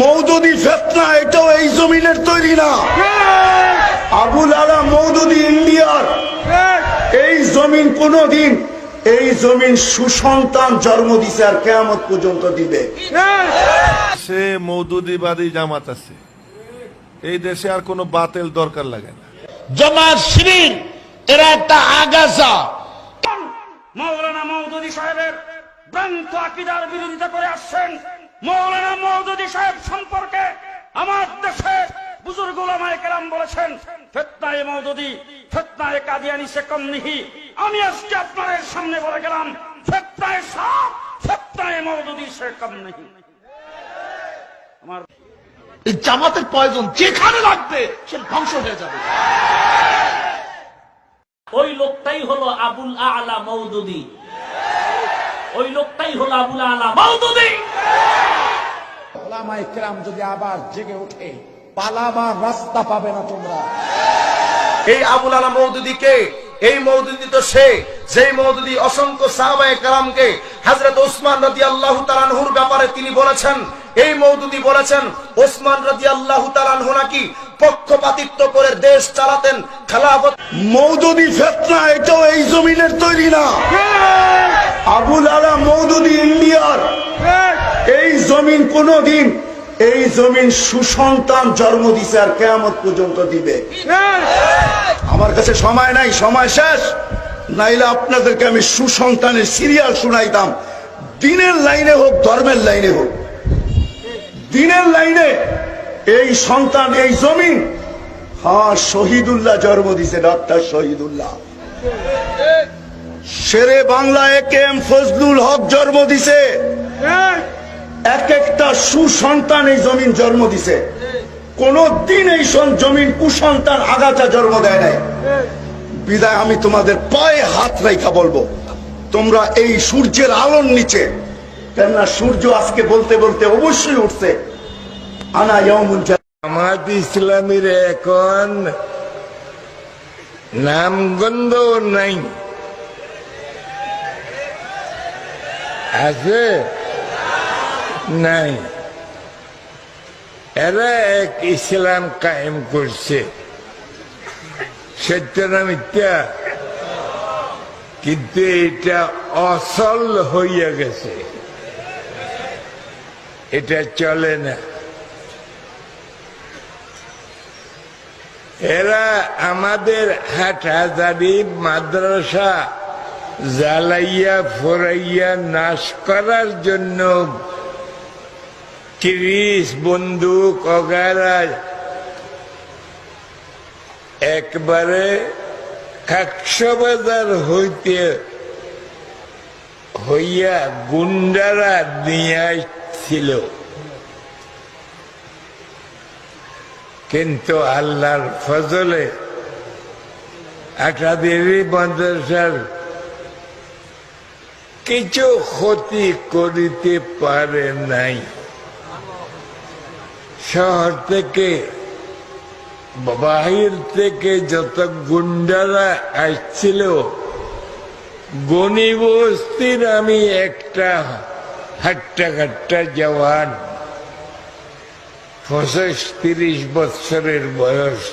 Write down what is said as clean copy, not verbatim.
মওদুদি ফিতনা এটাও এই জমিনের তৈরি না। আবুল আলা মওদুদি ইন্ডিয়ার। এই জমিন কোনদিন, এই জমিন সুসন্তান জন্ম দিছে আর কিয়ামত পর্যন্ত দিবে। সে মওদুদিবাদী জামাত আছে এই দেশে, আর কোনো বাতিল দরকার লাগে না। জামাত শিবির এরা একটা আগাছা। মাওলানা মওদুদি সাহেবের ভ্রান্ত আকীদার বিরোধিতা করে আসছেন। মাওলানা মওদুদি সাহেব সম্পর্কে আমার দেশে বুজুর্গ উলামায়ে কেরাম বলেছেন, ফিতনায়ে মওদুদি ফিতনায়ে কাদিয়ানী সে কম নেহি। আমি আজকে আপনাদের সামনে বলে গেলাম, ফিতনায়ে সাপ ফিতনায়ে মওদুদি সে কম নেহি। আমার এই জামাতের প্রয়োজন যেখানে লাগবে সে ধ্বংস হয়ে যাবে। ওই লোকটাই হলো আবুল আলা মওদুদি, ওই লোকটাই হলো আবুল আলা মওদুদি। ওলামায়ে কেরাম যদি আবার জেগে ওঠে, পালাবার রাস্তা পাবে না তোমরা। এই আবুল আলা মওদুদিকে, এই মওদুদি তো সে যেই মওদুদি অসংখ্য সাহাবায়ে কেরামকে হযরত ওসমান রাদিয়াল্লাহু তাআলা আনহুর ব্যাপারে তিনি বলেছেন, এই মওদুদি বলেছেন ওসমান রাদিয়াল্লাহু তাআলা আনহু নাকি পক্ষপাতিত্ব করে দেশ চালাতেন, খেলাফত। মওদুদি ফিতনা এটাও এই জমিনের তৈরি না। আবুল আলা মওদুদি ইন্ডিয়ার। এই জমিন কোনদিন, এই জমিন সুসন্তান জন্ম দিছে আর কিয়ামত পর্যন্ত দিবে। আমার কাছে সময় নাই, সময় শেষ। নাইলে আপনাদেরকে আমি সুসন্তানের সিরিয়াল শুনাইতাম, দিনের লাইনে হোক ধর্মের লাইনে হোক। দিনের লাইনে এই সন্তান, এই জমিন, হ্যাঁ শহীদুল্লাহ জন্ম দিছে, ডক্টর শহীদুল্লাহ। শেরে বাংলা একেএম ফজলুল হক জন্ম দিছে। এক একটা সুসন্তান এই জমিন জন্ম দিছে। কোন দিন এই জমিন কুসন্তান আগাছা জন্ম দেয় নাই। বিদায় আমি তোমাদের পায়ে হাত রাইখা বলবো, তোমরা এই সূর্যের আলোর নিচে, কেননা সূর্য আজকে বলতে বলতে অবশ্যই উঠছে। আনা ইয়াউমুল জামাত ইসলামীর এখন নামগন্ধ নাই, আছে নাই। এরা এক ইসলাম কায়েম করছে, সত্য না মিথ্যা? কিন্তু এটা অসল হইয়া গেছে, এটা চলে না। এরা আমাদের হাটহাজারি মাদ্রাসা জ্বালাইয়া ফোরাইয়া নাশ করার জন্য তিরিশ বন্দুক অগারা একবারে কক্সবাজার হইতে হইয়া গুন্ডারা নিয়ে আসছিল, কিন্তু আল্লাহর ফজলে একাদেরই মাদ্রাসার কিছু ক্ষতি করিতে পারে নাই। শহর থেকে বাহির থেকে যত গুন্ডারা আসছিল, গনি বস্তির আমি একটা হাট্টা জওয়ান, 25-30 বৎসরের বয়স,